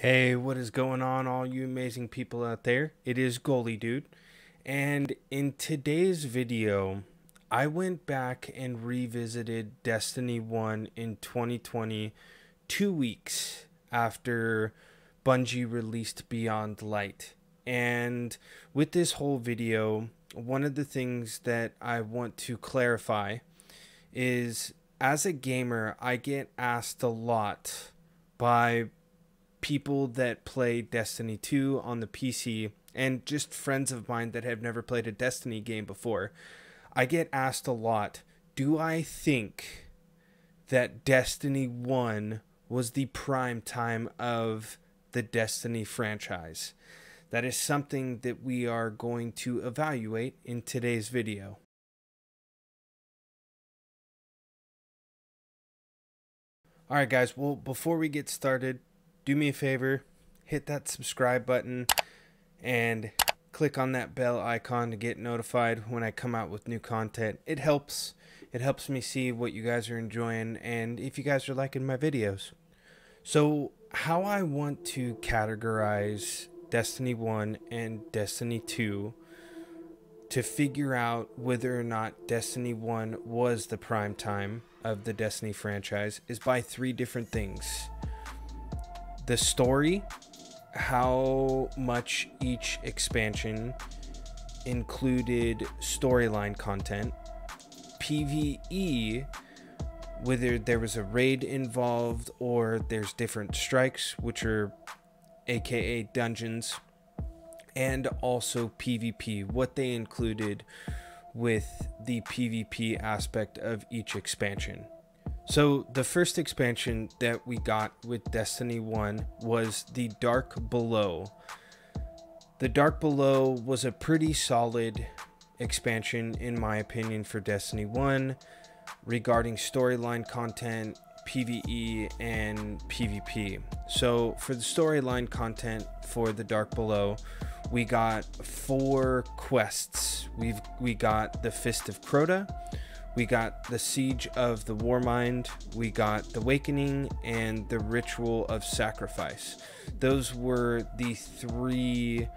Hey, what is going on, all you amazing people out there? It is Goalie Dude, and in today's video, I went back and revisited Destiny 1 in 2020, 2 weeks after Bungie released Beyond Light. And with this whole video, one of the things that I want to clarify is, as a gamer, I get asked a lot by people that play Destiny 2 on the PC and just friends of mine that have never played a Destiny game before. I get asked a lot, do I think that Destiny 1 was the prime time of the Destiny franchise? That is something that we are going to evaluate in today's video. Alright guys, well, before we get started, do me a favor, hit that subscribe button and click on that bell icon to get notified when I come out with new content. It helps me see what you guys are enjoying and if you guys are liking my videos. So how I want to categorize Destiny 1 and Destiny 2 to figure out whether or not Destiny 1 was the prime time of the Destiny franchise is by three different things: the story, how much each expansion included storyline content, PvE, whether there was a raid involved or there's different strikes, which are aka dungeons, and also PvP, what they included with the PvP aspect of each expansion. So the first expansion that we got with Destiny 1 was the Dark Below. The Dark Below was a pretty solid expansion in my opinion for Destiny 1 regarding storyline content, PvE, and PvP. So for the storyline content for the Dark Below, we got 4 quests. We got the Fist of Crota, we got the Siege of the Warmind, we got the Awakening, and the Ritual of Sacrifice. Those were the 3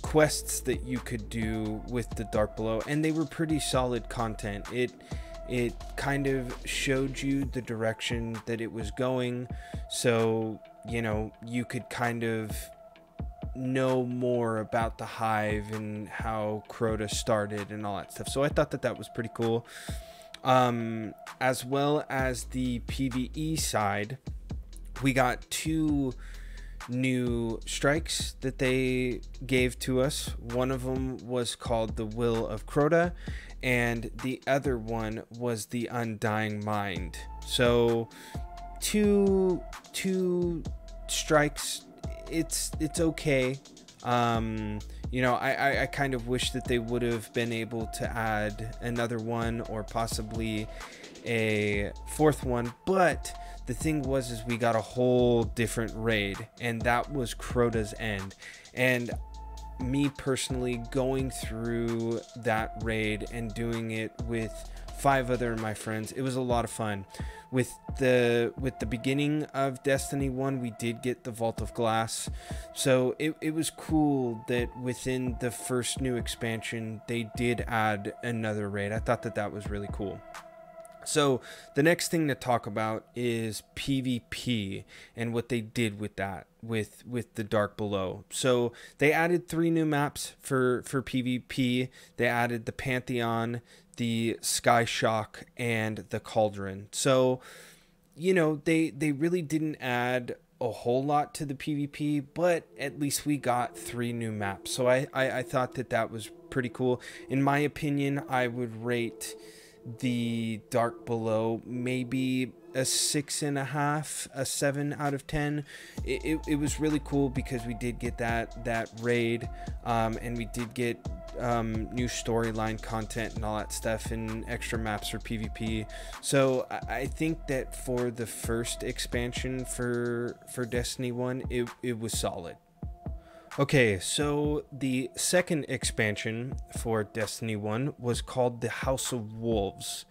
quests that you could do with the Dark Below, and they were pretty solid content. It kind of showed you the direction that it was going, so you know, you could kind of know more about the Hive and how Crota started and all that stuff. So I thought that was pretty cool. As well as the PvE side, we got 2 new strikes that they gave to us. One of them was called the Will of Crota, and the other one was the Undying Mind. So two strikes. It's okay. You know, I kind of wish that they would have been able to add another one or possibly a 4th one, but the thing was is we got a whole different raid, and that was Crota's End. And me personally, going through that raid and doing it with 5 other of my friends, it was a lot of fun. With the beginning of Destiny 1, we did get the Vault of Glass, so it was cool that within the first new expansion they did add another raid. I thought that was really cool. So the next thing to talk about is PvP and what they did with that, with the Dark Below. So they added 3 new maps for PvP. They added the Pantheon, the Sky Shock, and the Cauldron. So, you know, they really didn't add a whole lot to the PvP, but at least we got 3 new maps. So I thought that was pretty cool. In my opinion, I would rate the Dark Below maybe a 6.5, a 7 out of 10. It was really cool because we did get that raid, and we did get new storyline content and all that stuff, and extra maps for PvP. So I think that for the first expansion for Destiny 1, it was solid. Okay, so the second expansion for Destiny 1 was called the House of Wolves,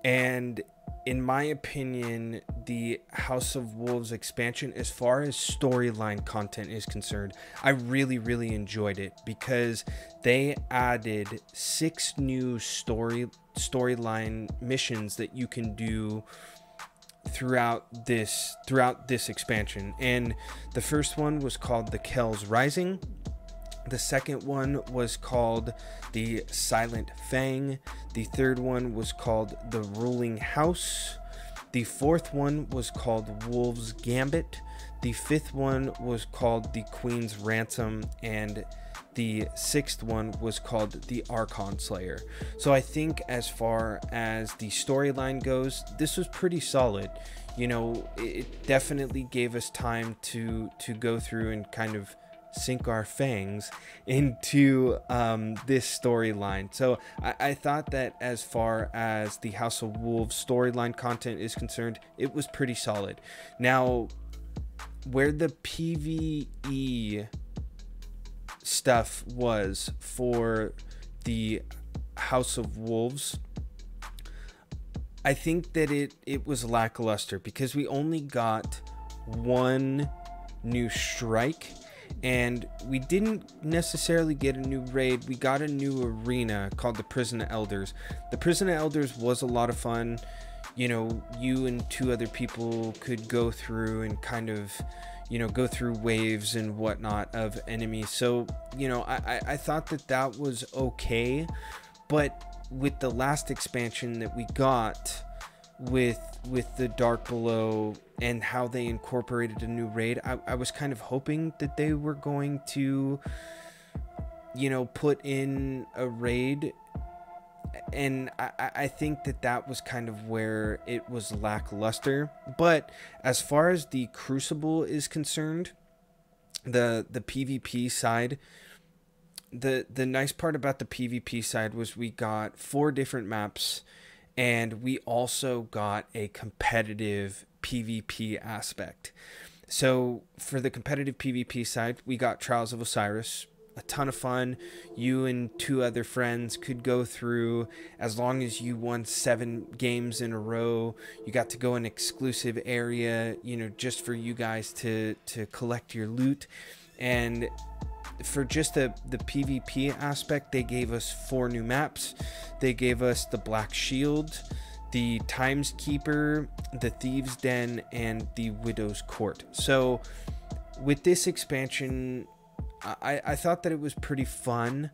and in my opinion, the House of Wolves expansion, as far as storyline content is concerned, I really, really enjoyed it because they added 6 new storyline missions that you can do throughout this expansion. And the first one was called the Kells Rising. The second one was called the Silent Fang. The third one was called the Ruling House. The fourth one was called Wolves Gambit. The fifth one was called the Queen's Ransom. And the sixth one was called the Archon Slayer. So I think as far as the storyline goes, this was pretty solid. You know, it definitely gave us time to go through and kind of sink our fangs into this storyline. So I thought that as far as the House of Wolves storyline content is concerned, it was pretty solid. Now, where the PvE stuff was for the House of Wolves, I think that it was lackluster because we only got one new strike. And we didn't necessarily get a new raid. We got a new arena called the Prison of Elders. The Prison of Elders was a lot of fun. You know, you and 2 other people could go through and kind of, you know, go through waves and whatnot of enemies. So, you know, I thought that that was okay. But with the last expansion that we got with the Dark Below and how they incorporated a new raid, I was kind of hoping that they were going to, you know, put in a raid, and I think that that was kind of where it was lackluster. But as far as the Crucible is concerned, the PvP side, the nice part about the PvP side was we got 4 different maps. And we also got a competitive PvP aspect. So for the competitive PvP side, we got Trials of Osiris. A ton of fun. You and 2 other friends could go through. As long as you won 7 games in a row, you got to go in an exclusive area, you know, just for you guys to collect your loot. And for just the PvP aspect, they gave us 4 new maps. They gave us the Black Shield, the Timeskeeper, the Thieves' Den, and the Widow's Court. So with this expansion, I thought that it was pretty fun.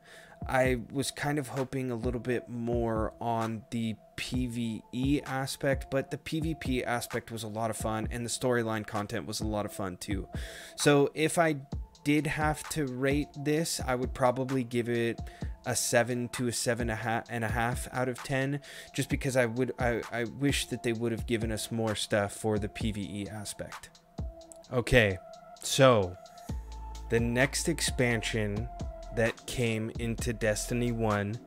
I was kind of hoping a little bit more on the PvE aspect, but the PvP aspect was a lot of fun, and the storyline content was a lot of fun too. So if I did have to rate this, I would probably give it a 7 to a 7.5 out of 10, just because I wish that they would have given us more stuff for the PvE aspect. Okay, so the next expansion that came into Destiny 1,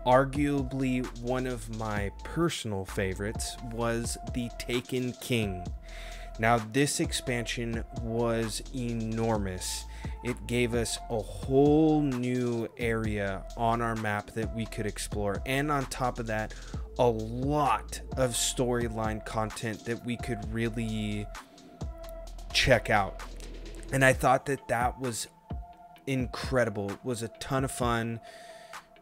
arguably one of my personal favorites, was the Taken King. Now, this expansion was enormous. It gave us a whole new area on our map that we could explore. And on top of that, a lot of storyline content that we could really check out. And I thought that that was incredible. It was a ton of fun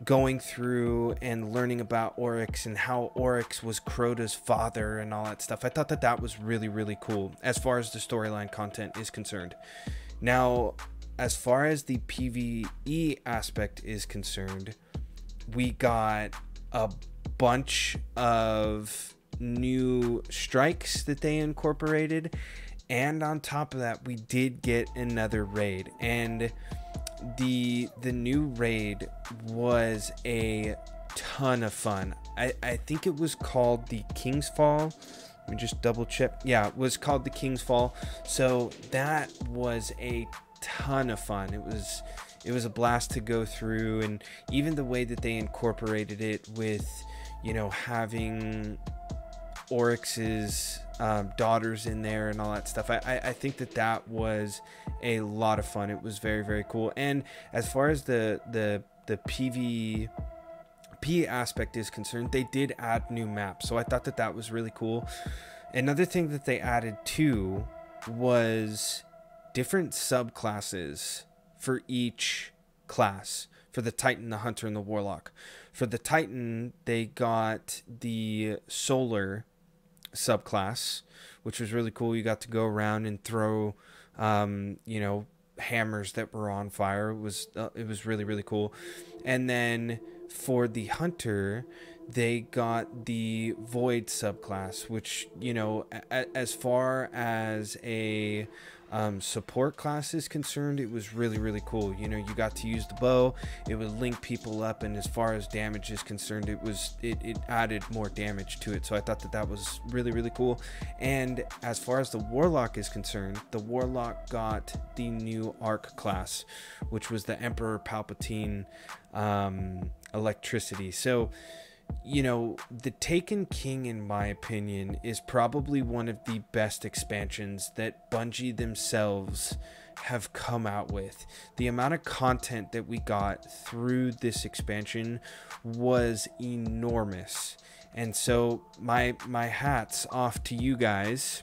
going through and learning about Oryx and how Oryx was Crota's father and all that stuff. I thought that that was really, really cool as far as the storyline content is concerned. Now, as far as the PvE aspect is concerned, we got a bunch of new strikes that they incorporated. And on top of that, we did get another raid. And the new raid was a ton of fun. I think it was called the King's Fall. Let me just double check. Yeah, it was called the King's Fall. So that was a ton of fun. It was a blast to go through, and even the way that they incorporated it with, you know, having Oryx's daughters in there and all that stuff. I think that that was a lot of fun. It was very, very cool. And as far as the PvP aspect is concerned, they did add new maps. So I thought that that was really cool. Another thing that they added too was different subclasses for each class. For the Titan, the Hunter, and the Warlock. For the Titan, they got the Solar subclass, which was really cool. You got to go around and throw, you know, hammers that were on fire. It was really, really cool. And then for the Hunter, they got the Void subclass, which, you know, as far as a support class is concerned, it was really, really cool. You know, you got to use the bow, it would link people up, and as far as damage is concerned, it added more damage to it. So I thought that that was really, really cool. And as far as the Warlock is concerned, the Warlock got the new Arc class, which was the Emperor Palpatine electricity. So, you know, the Taken King, in my opinion, is probably one of the best expansions that Bungie themselves have come out with. The amount of content that we got through this expansion was enormous. And so my hats off to you guys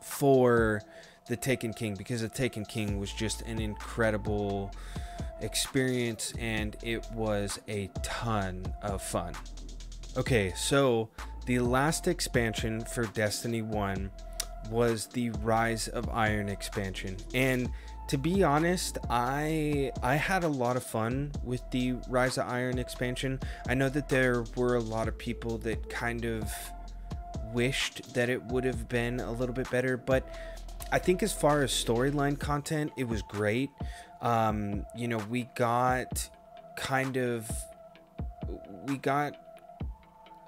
for the Taken King, because the Taken King was just an incredible experience, and it was a ton of fun. Okay, so the last expansion for Destiny 1 was the Rise of Iron expansion, and to be honest, I had a lot of fun with the Rise of Iron expansion. I know that there were a lot of people that kind of wished that it would have been a little bit better, but I think as far as storyline content, it was great. You know, we got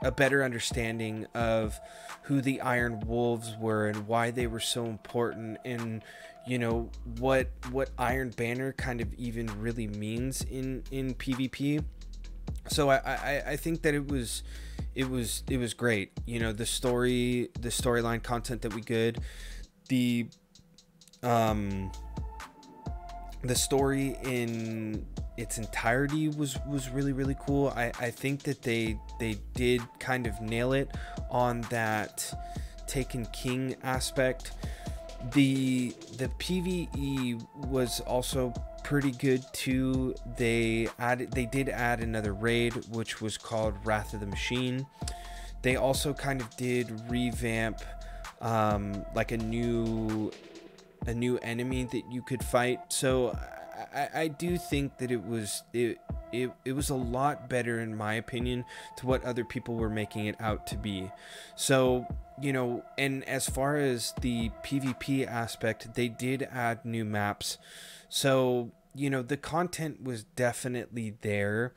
a better understanding of who the Iron Wolves were and why they were so important, and you know what Iron Banner kind of even really means in PvP. So I think that it was great. You know, the storyline content that we got, the story in its entirety was really, really cool. I think that they did kind of nail it on that Taken King aspect. The PvE was also pretty good too. They did add another raid, which was called Wrath of the Machine. They also kind of did revamp like a new enemy that you could fight. So I do think that it was a lot better, in my opinion, to what other people were making it out to be. So, you know, and as far as the PvP aspect, they did add new maps. So, you know, the content was definitely there.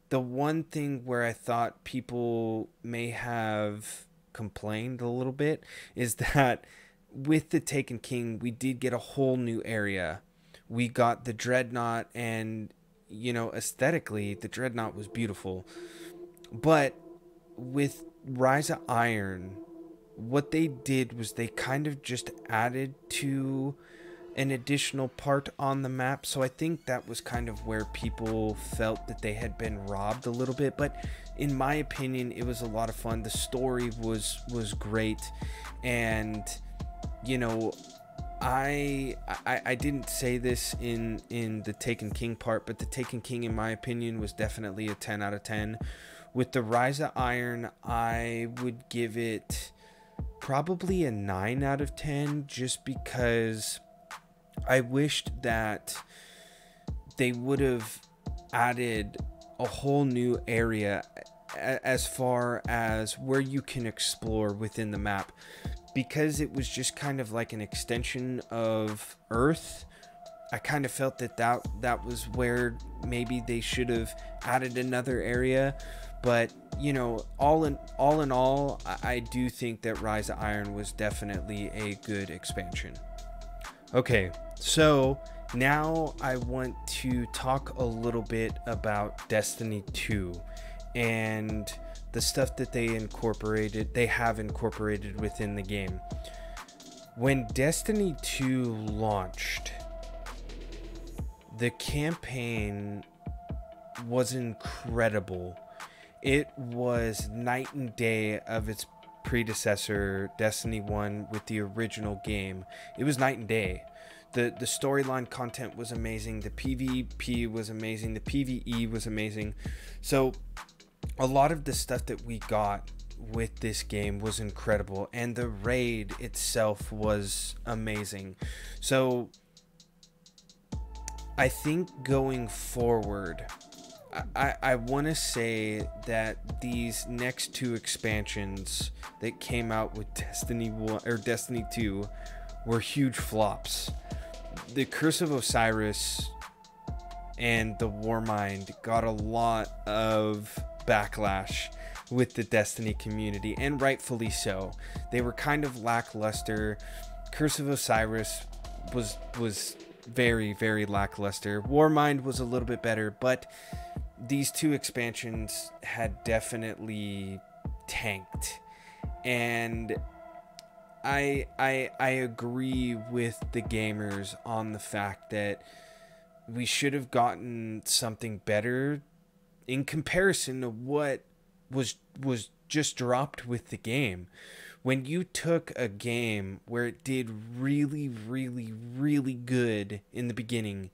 The one thing where I thought people may have complained a little bit is that with the Taken King, we did get a whole new area. We got the Dreadnought, and, you know, aesthetically, the Dreadnought was beautiful. But with Rise of Iron, what they did was they kind of just added to an additional part on the map. So I think that was kind of where people felt that they had been robbed a little bit. But in my opinion, it was a lot of fun. The story was great. And, you know, I didn't say this in the Taken King part, but the Taken King, in my opinion, was definitely a 10 out of 10. With the Rise of Iron, I would give it probably a 9 out of 10, just because I wished that they would have added a whole new area as far as where you can explore within the map. Because it was just kind of like an extension of Earth, I kind of felt that was where maybe they should have added another area. But, you know, all in all, I do think that Rise of Iron was definitely a good expansion. Okay, so now I want to talk a little bit about Destiny 2 and the stuff that they have incorporated within the game. When Destiny 2 launched, the campaign was incredible. It was night and day of its predecessor, Destiny 1, with the original game. It was night and day. The storyline content was amazing. The PvP was amazing. The PvE was amazing. So a lot of the stuff that we got with this game was incredible, and the raid itself was amazing. So I think going forward, I want to say that these next two expansions that came out with Destiny 1 or Destiny 2 were huge flops. The Curse of Osiris and the Warmind got a lot of backlash with the Destiny community, and rightfully so. They were kind of lackluster. Curse of Osiris was very, very lackluster. Warmind was a little bit better, but these two expansions had definitely tanked. And I agree with the gamers on the fact that we should have gotten something better in comparison to what was just dropped with the game. When you took a game where it did really, really, really good in the beginning,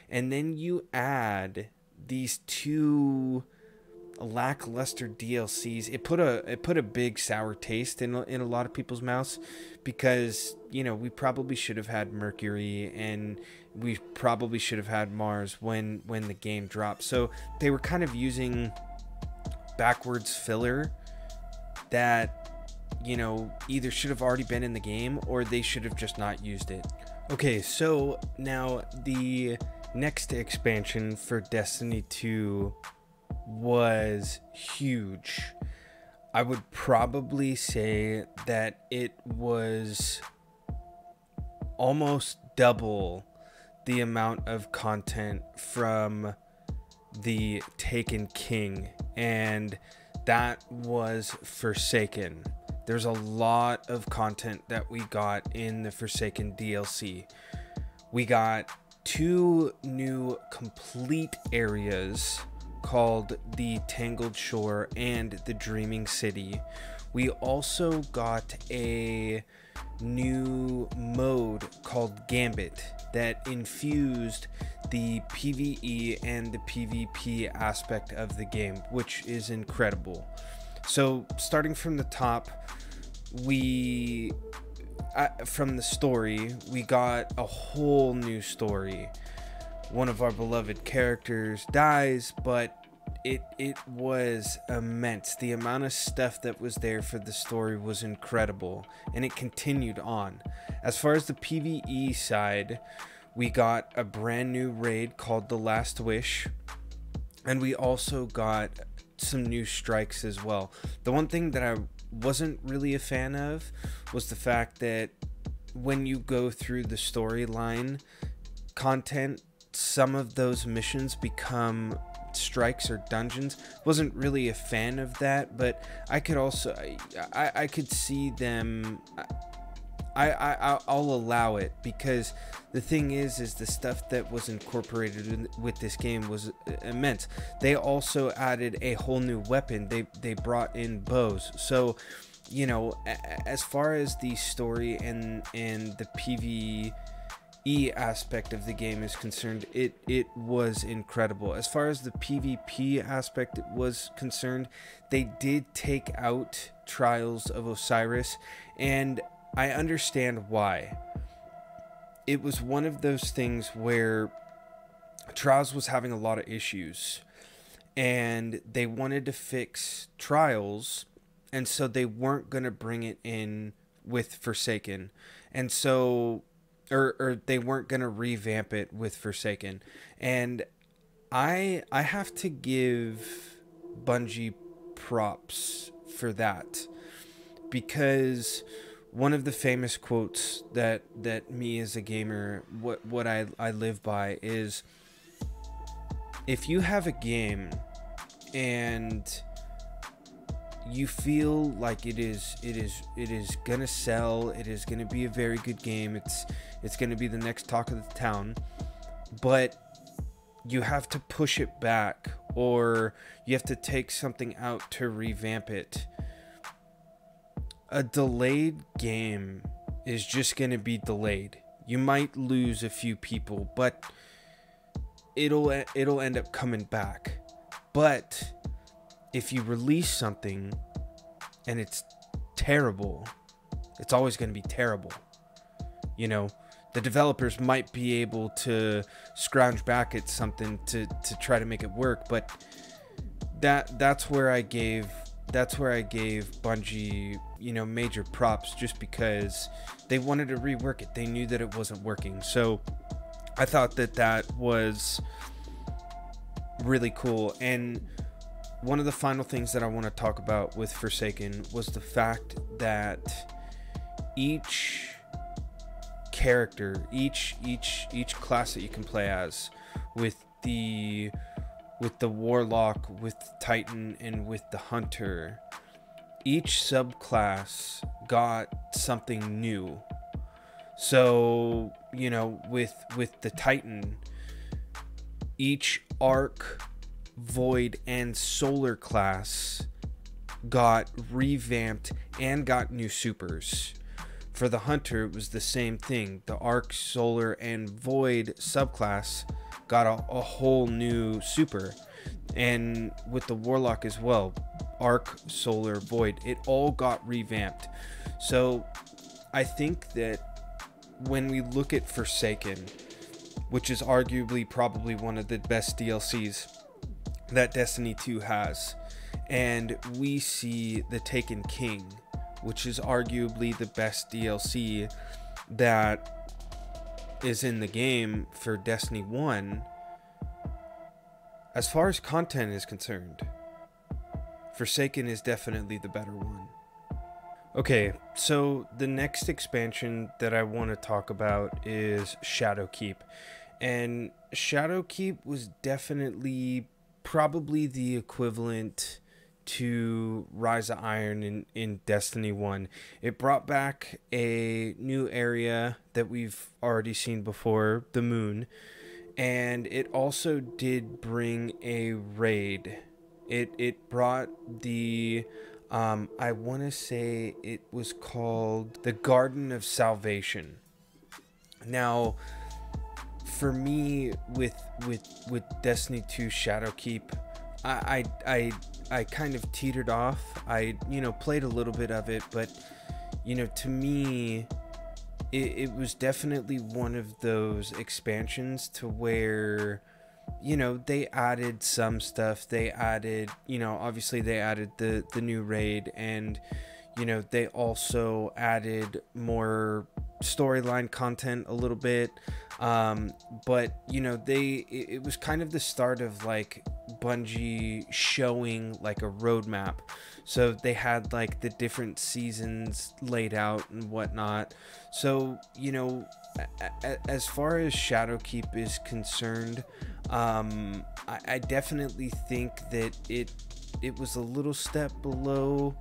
and then you add these two lackluster DLCs, it put a big sour taste in a lot of people's mouths, because, you know, we probably should have had Mercury and we probably should have had Mars when the game dropped. So they were kind of using backwards filler that, you know, either should have already been in the game or they should have just not used it. Okay, so now the next expansion for Destiny 2 was huge. I would probably say that it was almost double the amount of content from the Taken King, and that was Forsaken. There's a lot of content that we got in the Forsaken DLC. We got 2 new complete areas called the Tangled Shore and the Dreaming City. We also got a new mode called Gambit that infused the PvE and the PvP aspect of the game, which is incredible. So starting from the top, from the story, we got a whole new story. One of our beloved characters dies, but it was immense. The amount of stuff that was there for the story was incredible, and it continued on. As far as the PvE side, we got a brand new raid called The Last Wish, and we also got some new strikes as well. The one thing that I wasn't really a fan of was the fact that when you go through the storyline content, some of those missions become strikes or dungeons. Wasn't really a fan of that, but I could also I could see them. I'll allow it, because the thing is the stuff that was incorporated with this game was immense. They also added a whole new weapon. They brought in bows. So, you know, as far as the story and the PvE aspect of the game is concerned, it was incredible. As far as the PvP aspect was concerned, they did take out Trials of Osiris, and I understand why. It was one of those things where Trials was having a lot of issues, and they wanted to fix Trials, and so they weren't going to bring it in with Forsaken. And so, or they weren't going to revamp it with Forsaken. And I have to give Bungie props for that, because one of the famous quotes that me as a gamer, what I live by is, if you have a game and you feel like it is gonna sell, it is gonna be a very good game, it's gonna be the next talk of the town, but you have to push it back or you have to take something out to revamp it. A delayed game is just going to be delayed. You might lose a few people, but it'll end up coming back. But if you release something and it's terrible, it's always going to be terrible. You know, the developers might be able to scrounge back at something to try to make it work, but that's where I gave Bungie, you know, major props, just because they wanted to rework it. They knew that it wasn't working. So I thought that was really cool. And one of the final things that I want to talk about with Forsaken was the fact that each character, each class that you can play as, with the Warlock, with Titan, and with the Hunter, each subclass got something new. So, you know, with the Titan, each Arc, Void, and Solar class got revamped and got new supers. For the Hunter, it was the same thing. The Arc, Solar, and Void subclass got a whole new super. And with the Warlock as well, Arc, Solar, Void, it all got revamped. So I think that when we look at Forsaken, which is arguably probably one of the best DLCs that Destiny 2 has, and we see the Taken King, which is arguably the best DLC that is in the game for Destiny 1, as far as content is concerned, Forsaken is definitely the better one. Okay, so the next expansion that I want to talk about is Shadowkeep. And Shadowkeep was definitely probably the equivalent to Rise of Iron in Destiny 1. It brought back a new area that we've already seen before, the Moon. And it also did bring a raid. It brought the... I want to say it was called the Garden of Salvation. Now, for me, with Destiny 2 Shadowkeep, I kind of teetered off. I, you know, played a little bit of it, but, you know, to me, it was definitely one of those expansions to where, you know, they added some stuff. They added, you know, obviously they added the new raid, and, you know, they also added more storyline content a little bit. But, you know, it was kind of the start of like Bungie showing like a roadmap. So they had like the different seasons laid out and whatnot. So, you know, as far as Shadowkeep is concerned, I definitely think that it was a little step below,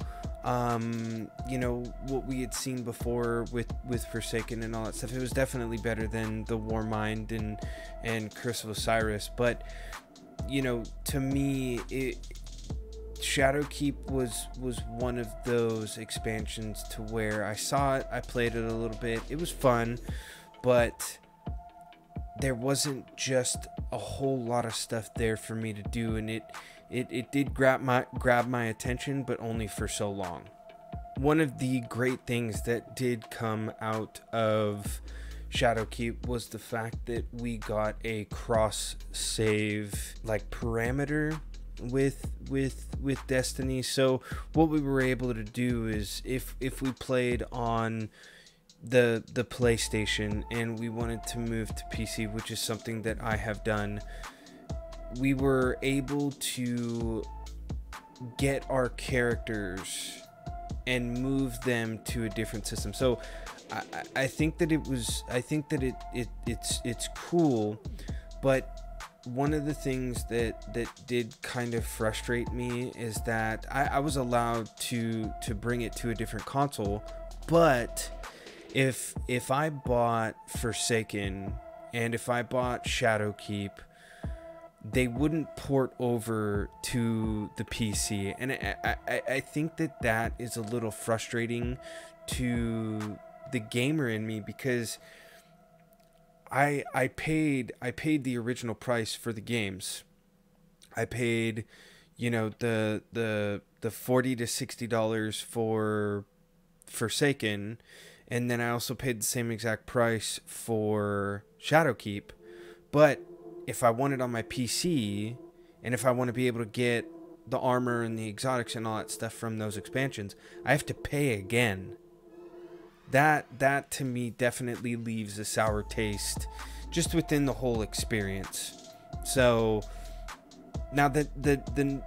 you know, what we had seen before with Forsaken and all that stuff. It was definitely better than the Warmind and Curse of Osiris, but, you know, to me, Shadowkeep was one of those expansions to where I saw it, I played it a little bit, it was fun, but there wasn't just a whole lot of stuff there for me to do, and it did grab my attention, but only for so long. One of the great things that did come out of Shadowkeep was the fact that we got a cross-save like parameter with Destiny. So what we were able to do is if we played on the PlayStation and we wanted to move to PC, which is something that I have done, we were able to get our characters and move them to a different system. So I think that it's cool, but one of the things that did kind of frustrate me is that I was allowed to bring it to a different console, but if I bought Forsaken and if I bought Shadowkeep, they wouldn't port over to the PC. And I think that that is a little frustrating to the gamer in me, because I paid the original price for the games. I paid, you know, the $40 to $60 for Forsaken, and then I also paid the same exact price for Shadowkeep. But if I want it on my PC, and if I want to be able to get the armor and the exotics and all that stuff from those expansions, I have to pay again. That to me definitely leaves a sour taste just within the whole experience. So now the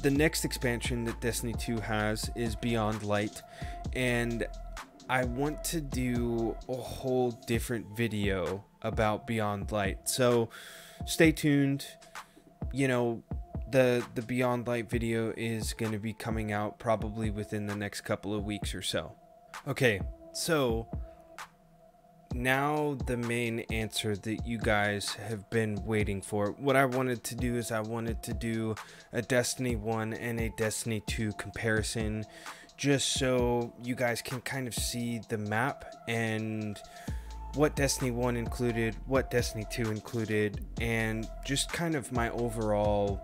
next expansion that Destiny 2 has is Beyond Light, and I want to do a whole different video about Beyond Light. So stay tuned. You know, the Beyond Light video is going to be coming out probably within the next couple of weeks or so. Okay, so now the main answer that you guys have been waiting for. What I wanted to do is I wanted to do a Destiny 1 and a Destiny 2 comparison, just so you guys can kind of see the map and what Destiny 1 included, what Destiny 2 included, and just kind of my overall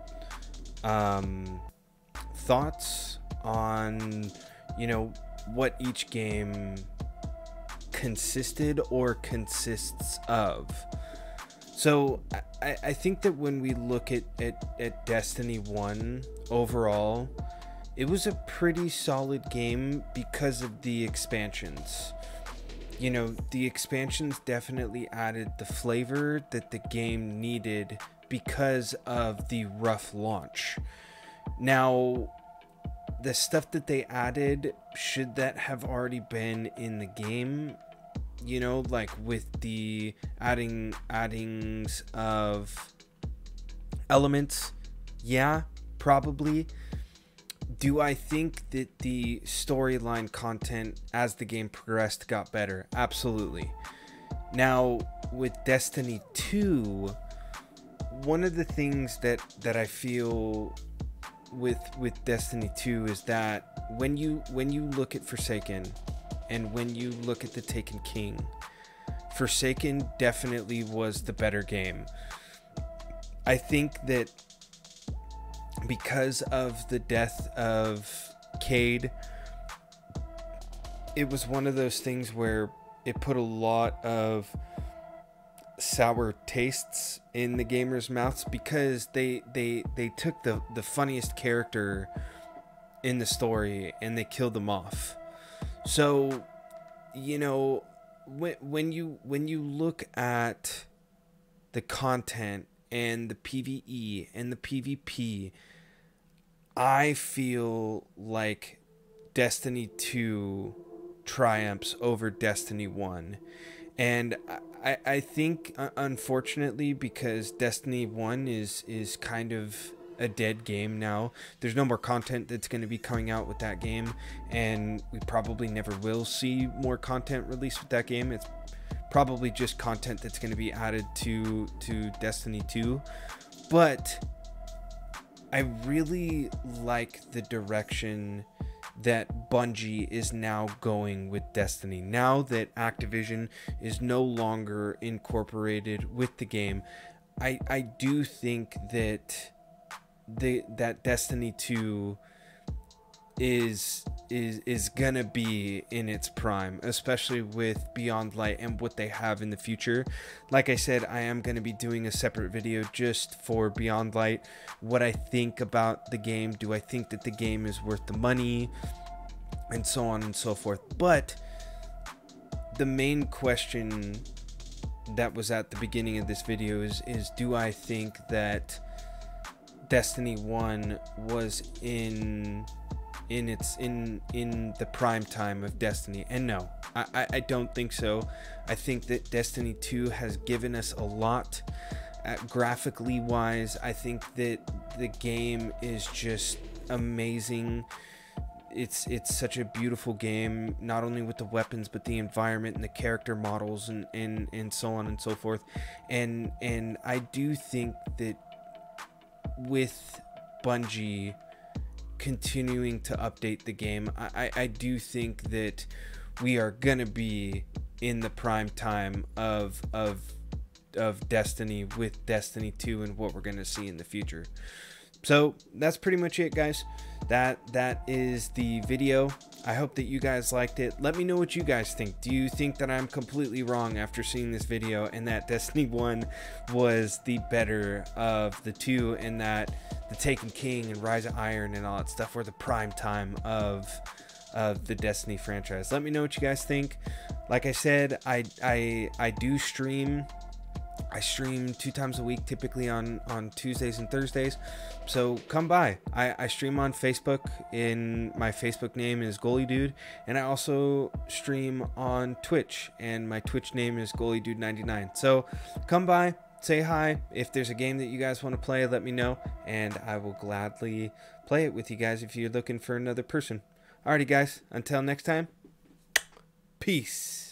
thoughts on, you know, what each game consisted or consists of. So I think that when we look at Destiny 1 overall, it was a pretty solid game because of the expansions. You know, the expansions definitely added the flavor that the game needed because of the rough launch. Now, the stuff that they added, should that have already been in the game? You know, like with the addings of elements, yeah, probably. Do I think that the storyline content as the game progressed got better? Absolutely. Now, with Destiny 2, one of the things that I feel with Destiny 2 is that when you look at Forsaken and when you look at the Taken King, Forsaken definitely was the better game. I think that because of the death of Cade, it was one of those things where it put a lot of sour tastes in the gamers' mouths, because they took the funniest character in the story and they killed them off. So, you know, when you look at the content and the PvE and the PvP, I feel like Destiny 2 triumphs over Destiny 1. And I think, unfortunately, because Destiny 1 is kind of a dead game now. There's no more content that's going to be coming out with that game, and we probably never will see more content released with that game. It's probably just content that's going to be added to Destiny 2. But I really like the direction that Bungie is now going with Destiny. Now that Activision is no longer incorporated with the game, I do think that that Destiny 2 is gonna be in its prime, especially with Beyond Light and what they have in the future. Like I said, I am gonna be doing a separate video just for Beyond Light, what I think about the game. Do I think that the game is worth the money, and so on and so forth. But the main question that was at the beginning of this video is do I think that Destiny 1 was in the prime time of Destiny? And no, I don't think so. I think that Destiny 2 has given us a lot, graphically wise. I think that the game is just amazing. It's such a beautiful game, not only with the weapons but the environment and the character models and so on and so forth. And I do think that with Bungie continuing to update the game, I do think that we are gonna be in the prime time of Destiny, with Destiny 2 and what we're gonna see in the future. So that's pretty much it, guys. That is the video. I hope that you guys liked it. Let me know what you guys think. Do you think that I'm completely wrong after seeing this video, and that Destiny 1 was the better of the two, and that the Taken King and Rise of Iron and all that stuff were the prime time of the Destiny franchise? Let me know what you guys think. Like I said, I do stream. I stream 2 times a week, typically on Tuesdays and Thursdays. So come by. I stream on Facebook. In my Facebook name is Goalie Dude, and I also stream on Twitch, and my Twitch name is Goalie Dude 99. So come by, say hi. If there's a game that you guys want to play, let me know, and I will gladly play it with you guys if you're looking for another person. Alrighty, guys. Until next time. Peace.